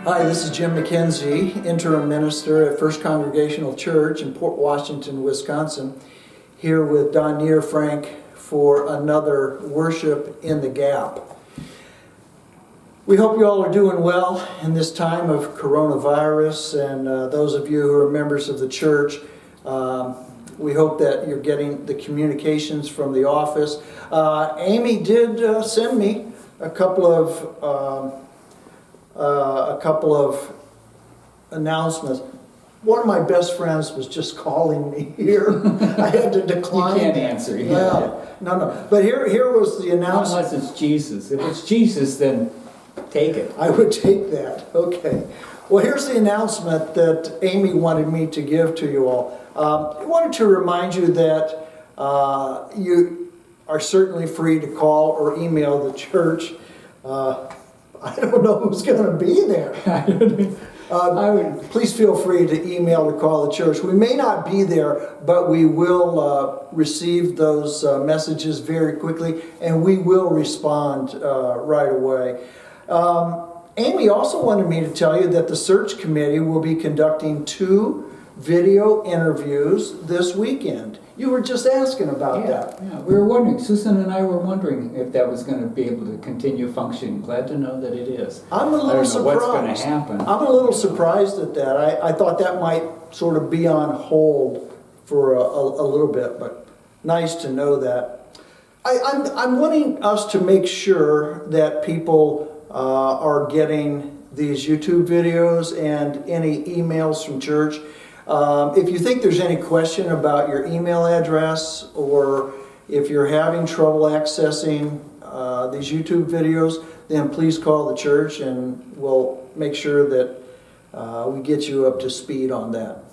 Hi, this is Jim McKenzie, interim minister at First Congregational Church in Port Washington, Wisconsin, here with Don Frank for another Worship in the Gap. We hope you all are doing well in this time of coronavirus, and those of you who are members of the church, we hope that you're getting the communications from the office. Amy did send me a couple of announcements. One of my best friends was just calling me here. I had to decline. You can't answer. No. But here was the announcement. Unless it's Jesus. If it's Jesus, then take it. I would take that. Okay. Well, here's the announcement that Amy wanted me to give to you all. I wanted to remind you that you are certainly free to call or email the church. I don't know who's going to be there. Please feel free to email or call the church. We may not be there, but we will receive those messages very quickly, and we will respond right away. Amy also wanted me to tell you that the search committee will be conducting 2 video interviews this weekend. You were just asking about that. Yeah, we were wondering, Susan and I were wondering if that was going to be able to continue functioning. Glad to know that it is. I'm a little surprised. What's going to happen. I'm a little surprised at that. I thought that might sort of be on hold for a little bit, but nice to know that. I'm wanting us to make sure that people are getting these YouTube videos and any emails from church. If you think there's any question about your email address, or if you're having trouble accessing these YouTube videos, then please call the church and we'll make sure that we get you up to speed on that.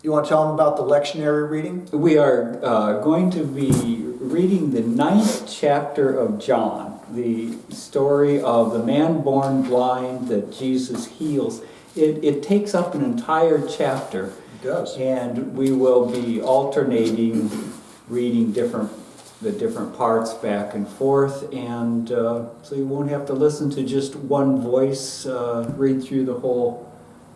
You want to tell them about the lectionary reading? We are going to be reading the 9th chapter of John, the story of the man born blind that Jesus heals. It takes up an entire chapter. It does. And we will be alternating reading the different parts back and forth, and so you won't have to listen to just one voice read through the whole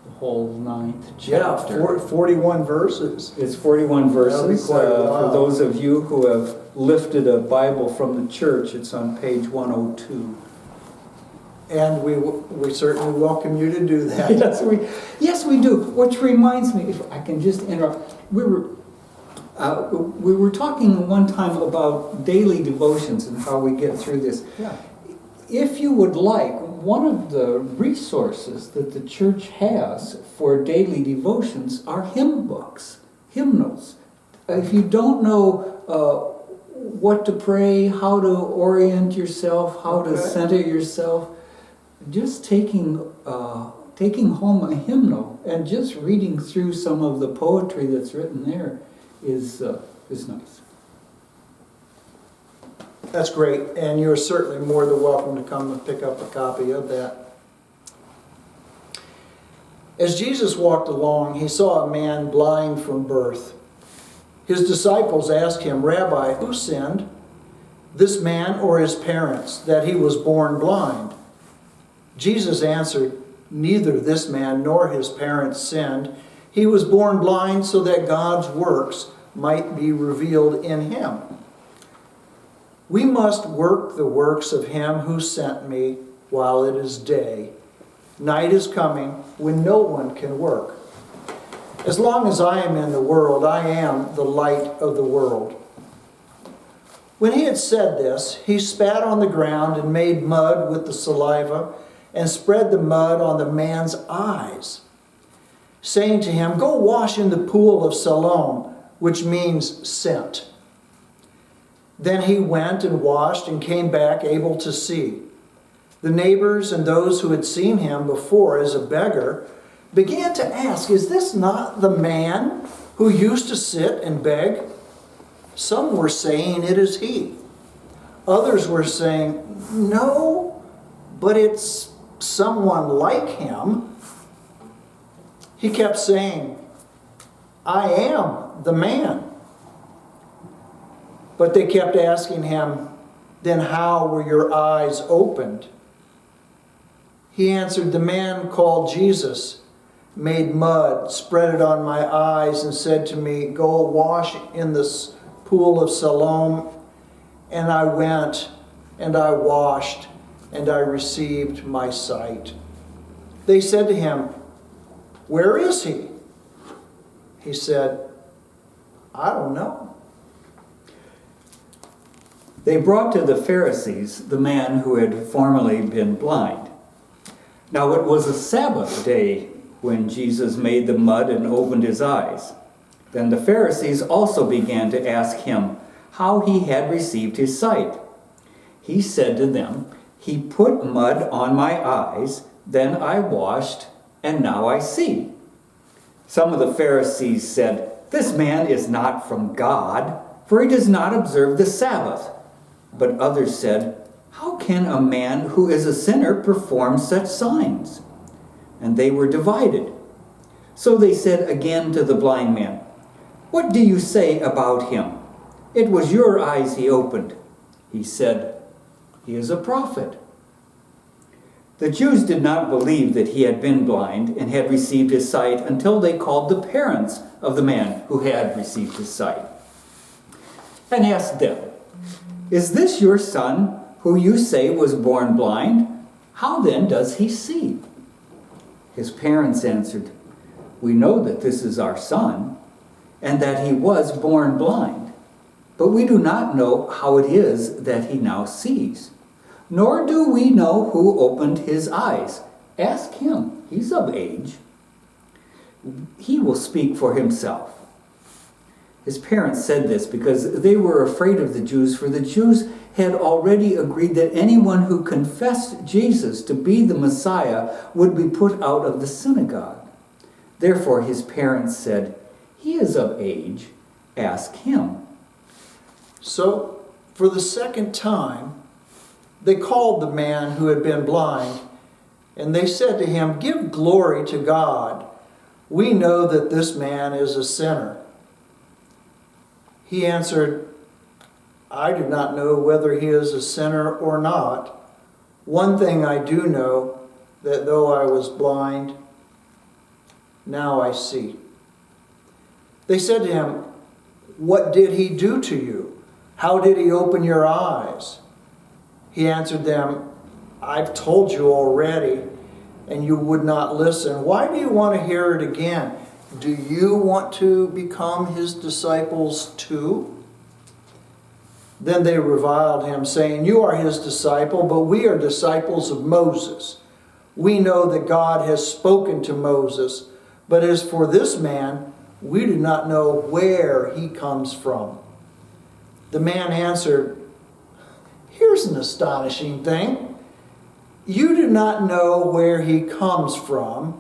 the whole 9th Yeah, chapter. 41 verses. It's 41 That'll be verses. quite a while. For those of you who have lifted a Bible from the church, it's on page 102. And we certainly welcome you to do that. Yes, we do. Which reminds me, if I can just interrupt, we were talking one time about daily devotions and how we get through this. Yeah. If you would like, one of the resources that the church has for daily devotions are hymn books, hymnals. If you don't know what to pray, how to orient yourself, how to center yourself, just taking home a hymnal and just reading through some of the poetry that's written there is nice. That's great, and you're certainly more than welcome to come and pick up a copy of that. As Jesus walked along, he saw a man blind from birth. His disciples asked him, "Rabbi, who sinned, this man or his parents, that he was born blind?" Jesus answered, "Neither this man nor his parents sinned. He was born blind so that God's works might be revealed in him. We must work the works of him who sent me while it is day. Night is coming when no one can work. As long as I am in the world, I am the light of the world." When he had said this, he spat on the ground and made mud with the saliva and spread the mud on the man's eyes, saying to him, "Go wash in the pool of Siloam," which means sent. Then he went and washed and came back able to see. The neighbors and those who had seen him before as a beggar began to ask, "Is this not the man who used to sit and beg?" Some were saying, "It is he." Others were saying, "No, but it's someone like him." He kept saying, "I am the man." But they kept asking him, "Then how were your eyes opened?" He answered, "The man called Jesus made mud, spread it on my eyes, and said to me, 'Go wash in this pool of Siloam.' And I went, and I washed, and I received my sight." They said to him, "Where is he?" He said, "I don't know." They brought to the Pharisees the man who had formerly been blind. Now it was a Sabbath day when Jesus made the mud and opened his eyes. Then the Pharisees also began to ask him how he had received his sight. He said to them, "He put mud on my eyes, then I washed, and now I see." Some of the Pharisees said, "This man is not from God, for he does not observe the Sabbath." But others said, "How can a man who is a sinner perform such signs?" And they were divided. So they said again to the blind man, "What do you say about him? It was your eyes he opened." He said, "He is a prophet." The Jews did not believe that he had been blind and had received his sight until they called the parents of the man who had received his sight and asked them, "Is this your son who you say was born blind? How then does he see?" His parents answered, "We know that this is our son and that he was born blind, but we do not know how it is that he now sees. Nor do we know who opened his eyes. Ask him, he's of age. He will speak for himself." His parents said this because they were afraid of the Jews, for the Jews had already agreed that anyone who confessed Jesus to be the Messiah would be put out of the synagogue. Therefore his parents said, "He is of age, ask him." So, for the second time, they called the man who had been blind, and they said to him, "Give glory to God. We know that this man is a sinner." He answered, "I do not know whether he is a sinner or not. One thing I do know, that though I was blind, now I see." They said to him, "What did he do to you? How did he open your eyes?" He answered them, "I've told you already, and you would not listen. Why do you want to hear it again? Do you want to become his disciples too?" Then they reviled him, saying, "You are his disciple, but we are disciples of Moses. We know that God has spoken to Moses, but as for this man, we do not know where he comes from." The man answered, "Here's an astonishing thing. You do not know where he comes from,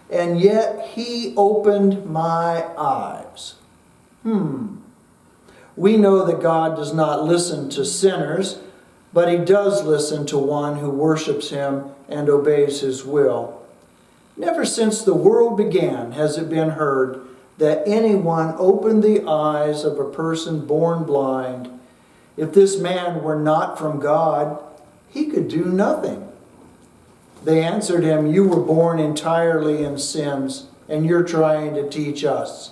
and yet he opened my eyes. We know that God does not listen to sinners, but he does listen to one who worships him and obeys his will. Never since the world began has it been heard that anyone opened the eyes of a person born blind. If this man were not from God, he could do nothing." They answered him, "You were born entirely in sins, and you're trying to teach us."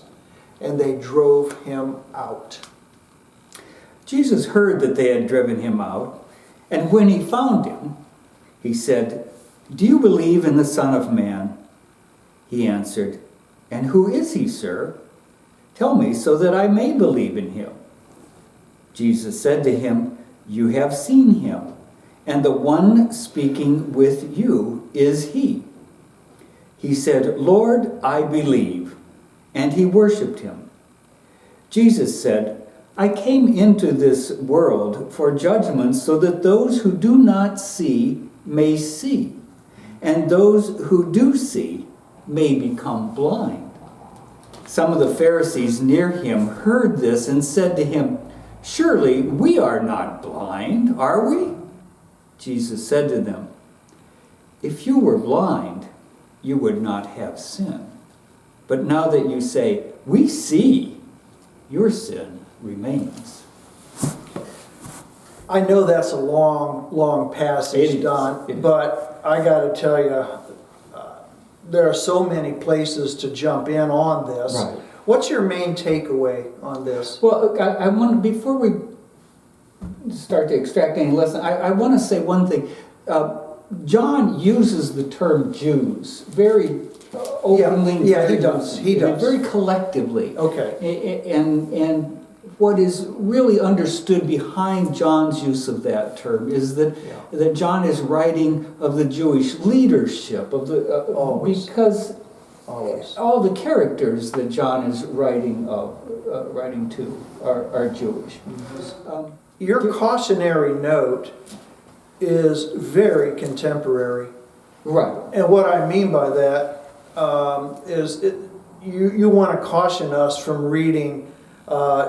And they drove him out. Jesus heard that they had driven him out, and when he found him, he said, "Do you believe in the Son of Man?" He answered, "And who is he, sir? Tell me so that I may believe in him." Jesus said to him, "You have seen him, and the one speaking with you is he." He said, "Lord, I believe," and he worshipped him. Jesus said, "I came into this world for judgment so that those who do not see may see, and those who do see may become blind." Some of the Pharisees near him heard this and said to him, "Surely we are not blind, are we?" Jesus said to them, "If you were blind, you would not have sin. But now that you say, 'We see,' your sin remains." I know that's a long passage, Don, but I got to tell you, there are so many places to jump in on this. Right. What's your main takeaway on this? Well, I want, before we start to extract any lesson, I want to say one thing. John uses the term Jews very openly. Yeah, he does. He does. Very collectively. Okay. And what is really understood behind John's use of that term is that John is writing of the Jewish leadership of the Always. because Always. all the characters that John is writing to are Jewish. Your cautionary note is very contemporary. Right. And what I mean by that is you want to caution us from reading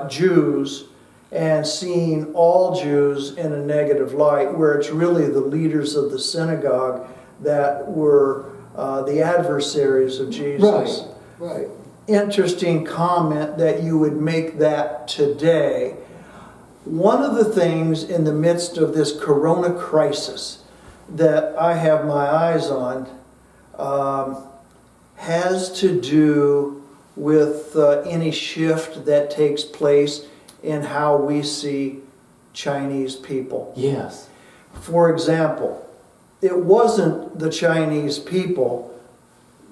Jews and seeing all Jews in a negative light, where it's really the leaders of the synagogue that were the adversaries of Jesus. Right. Interesting comment that you would make that today. One of the things in the midst of this corona crisis that I have my eyes on has to do with any shift that takes place in how we see Chinese people. Yes. For example, it wasn't the Chinese people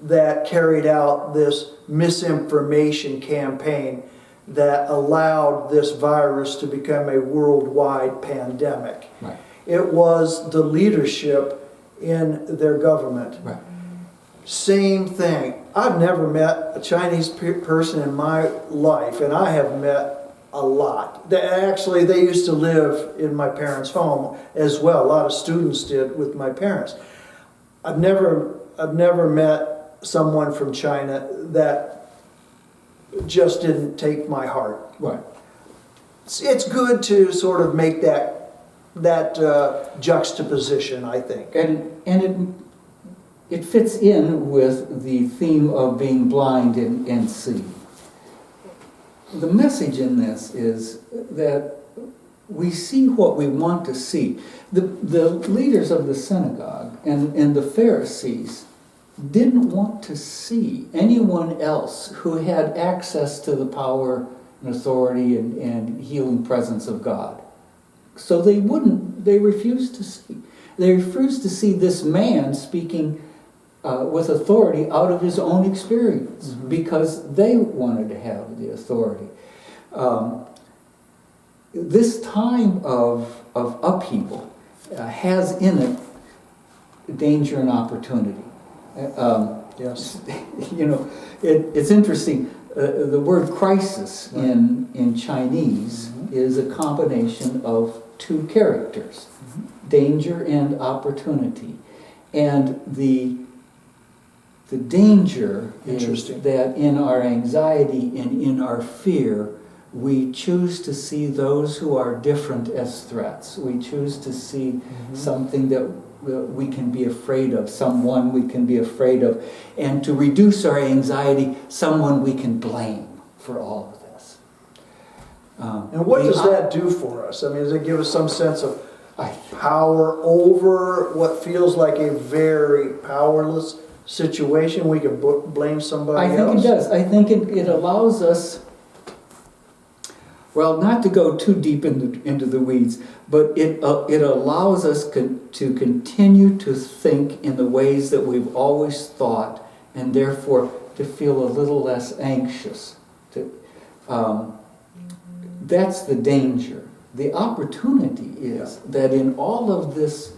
that carried out this misinformation campaign that allowed this virus to become a worldwide pandemic. Right. It was the leadership in their government. Right. Same thing. I've never met a Chinese person in my life, and I have met a lot. They used to live in my parents' home as well. A lot of students did with my parents. I've never met someone from China that just didn't take my heart. Right. It's good to sort of make that juxtaposition, I think. And it fits in with the theme of being blind and see. The message in this is that we see what we want to see. The leaders of the synagogue and the Pharisees didn't want to see anyone else who had access to the power and authority and healing presence of God. So they refused to see. They refused to see this man speaking with authority out of his own experience, because they wanted to have the authority. This time of upheaval has in it danger and opportunity. Yes. You know, it's interesting. The word crisis in Chinese is a combination of two characters, danger and opportunity. And the danger is that in our anxiety and in our fear, we choose to see those who are different as threats. We choose to see something that we can be afraid of, someone we can be afraid of, and to reduce our anxiety, someone we can blame for all of this. And what does that do for us? I mean, does it give us some sense of power over what feels like a very powerless situation? We can blame somebody else? I think it does. I think it allows us, well, not to go too deep into the weeds, but it allows us to continue to think in the ways that we've always thought, and therefore to feel a little less anxious. That's the danger. The opportunity is that in all of this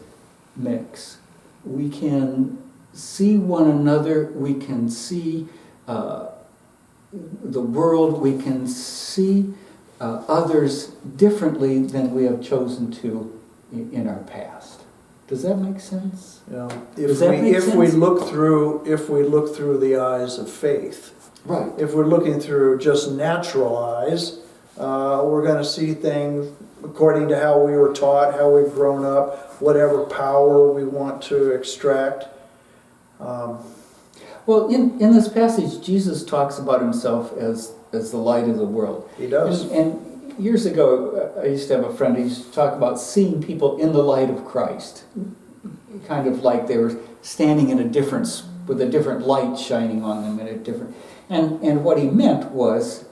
mix, we can see one another, we can see the world, we can see others differently than we have chosen to in our past. Does that make sense? Yeah. If we look through the eyes of faith, right? If we're looking through just natural eyes, we're going to see things according to how we were taught, how we've grown up, whatever power we want to extract. Well, in this passage, Jesus talks about himself as the light of the world. He does. And years ago, I used to have a friend who used to talk about seeing people in the light of Christ. Kind of like they were standing in with a different light shining on them in a different... And what he meant was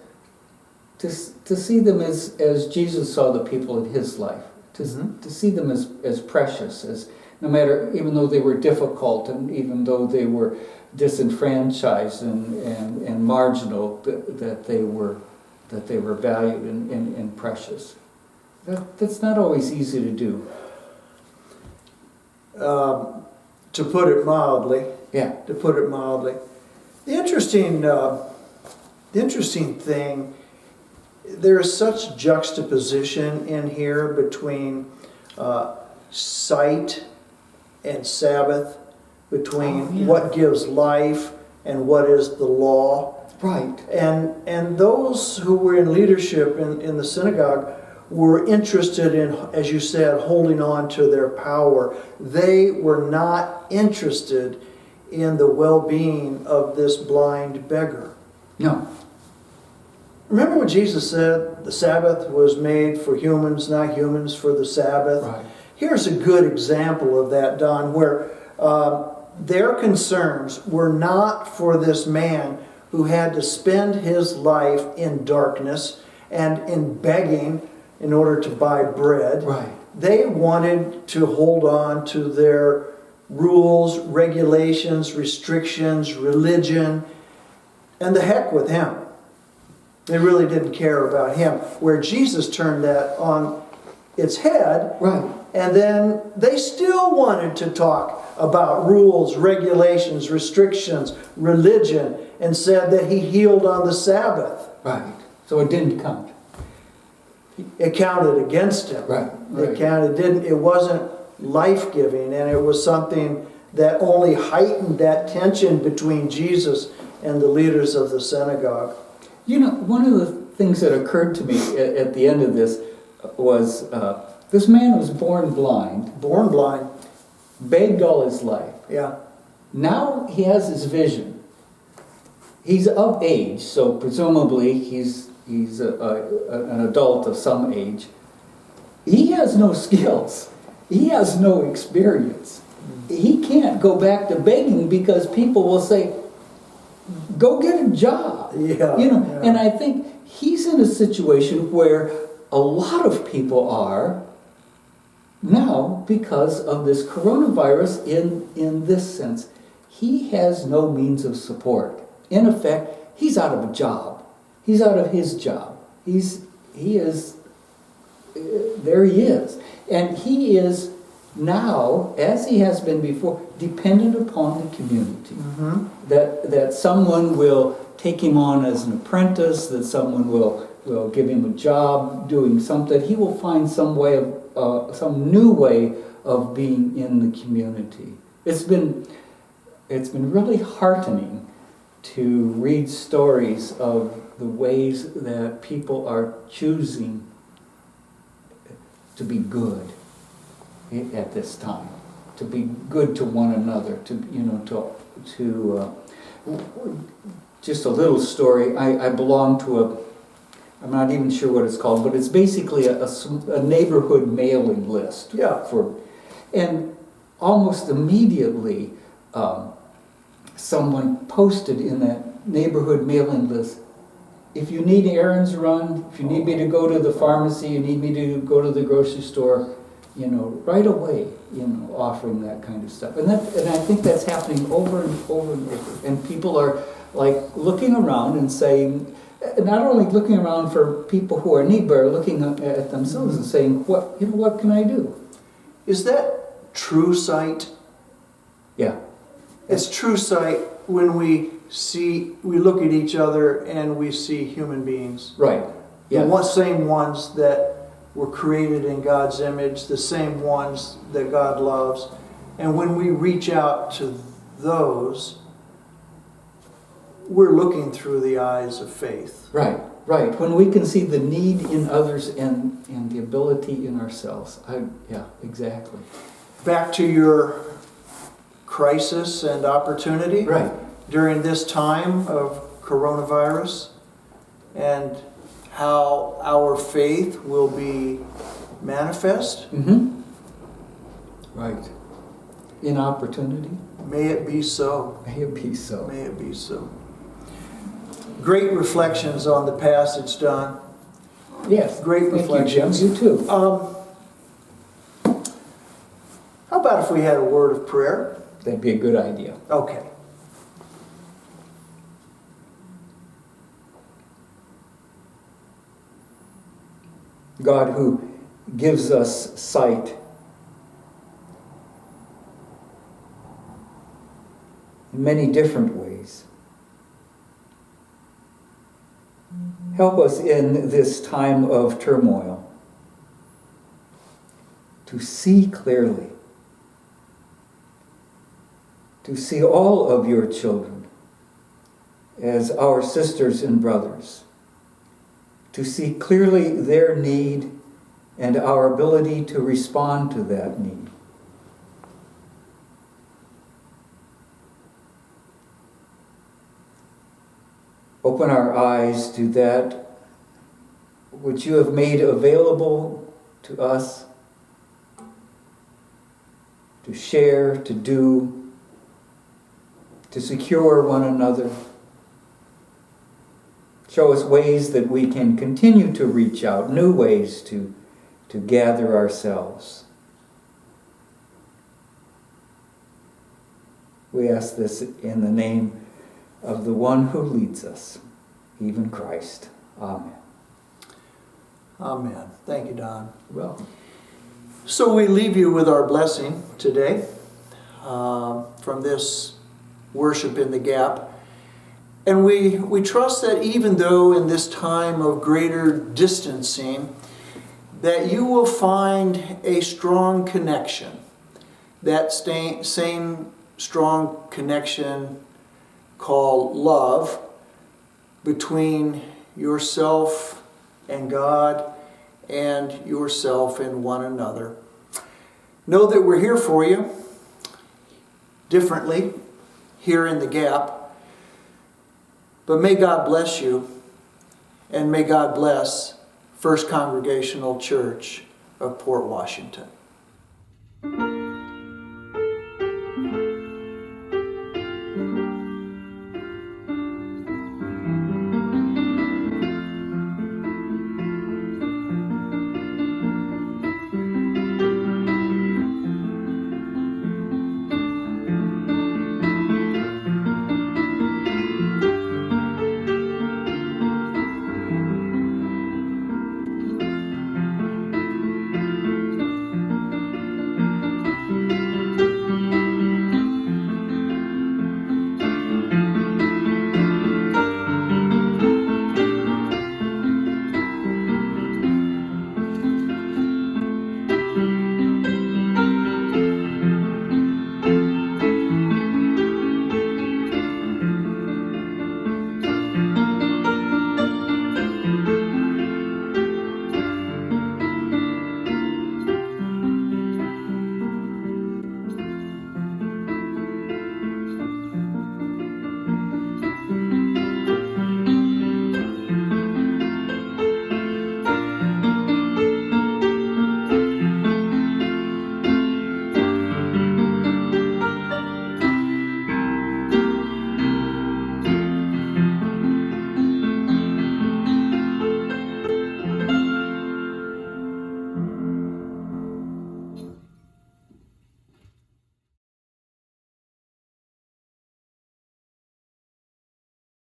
to see them as Jesus saw the people in his life. To see them as precious, as no matter, even though they were difficult and even though they were disenfranchised and marginal, that they were valued and precious. That's not always easy to do. To put it mildly. Yeah. To put it mildly. The interesting thing, there is such juxtaposition in here between sight and Sabbath, between what gives life and what is the law. Right. And those who were in leadership in the synagogue were interested in, as you said, holding on to their power. They were not interested in the well-being of this blind beggar. No. Remember what Jesus said? The Sabbath was made for humans, not humans for the Sabbath. Right. Here's a good example of that, Don, where their concerns were not for this man who had to spend his life in darkness and in begging in order to buy bread. Right. They wanted to hold on to their rules, regulations, restrictions, religion, and the heck with him. They really didn't care about him. Where Jesus turned that on its head, right. And then they still wanted to talk about rules, regulations, restrictions, religion, and said that he healed on the Sabbath. Right. So it didn't count. It counted against him. Right. It wasn't life-giving, and it was something that only heightened that tension between Jesus and the leaders of the synagogue. You know, one of the things that occurred to me at the end of this was this man was born blind. Born blind. Begged all his life. Yeah. Now he has his vision. He's of age, so presumably he's an adult of some age. He has no skills. He has no experience. he can't go back to begging because people will say, go get a job. Yeah, You know, yeah. and I think he's in a situation where a lot of people are now because of this coronavirus in this sense. He has no means of support. In effect, he's out of a job. He's out of his job. There he is. And he is now, as he has been before, dependent upon the community. Mm-hmm. That someone will take him on as an apprentice, that someone will give him a job doing something. He will find some way of, some new way of being in the community. It's been really heartening to read stories of the ways that people are choosing to be good at this time, to be good to one another, just a little story. I belong to I'm not even sure what it's called, but it's basically a neighborhood mailing list. Yeah. And almost immediately, someone posted in that neighborhood mailing list, if you need errands run, if you need me to go to the pharmacy, you need me to go to the grocery store, right away, offering that kind of stuff. And I think that's happening over and over and over. And people are like looking around and saying, not only looking around for people who are in need, but are looking at themselves and saying, what can I do? Is that true sight? Yeah. It's true sight when we look at each other and we see human beings. Right. Yeah. The same ones that were created in God's image, the same ones that God loves. And when we reach out to those, we're looking through the eyes of faith. Right. When we can see the need in others and the ability in ourselves. Yeah, exactly. Back to your crisis and opportunity. Right. During this time of coronavirus, and how our faith will be manifest. Mm-hmm. Right. In opportunity. May it be so. May it be so. May it be so. Great reflections on the passage, Don. Yes. Great reflections. You, Jim. You too. How about if we had a word of prayer? That'd be a good idea. Okay. God who gives us sight in many different ways. Help us in this time of turmoil to see clearly, to see all of your children as our sisters and brothers, to see clearly their need and our ability to respond to that need. Open our eyes to that which you have made available to us to share, to do, to secure one another. Show us ways that we can continue to reach out, new ways to gather ourselves. We ask this in the name of the one who leads us, even Christ. Amen. Amen. Thank you, Don. Well, so we leave you with our blessing today from this worship in the gap. And we trust that even though in this time of greater distancing, that you will find a strong connection. That same strong connection called love between yourself and God and yourself and one another. Know that we're here for you differently here in the gap. But may God bless you, and may God bless First Congregational Church of Port Washington.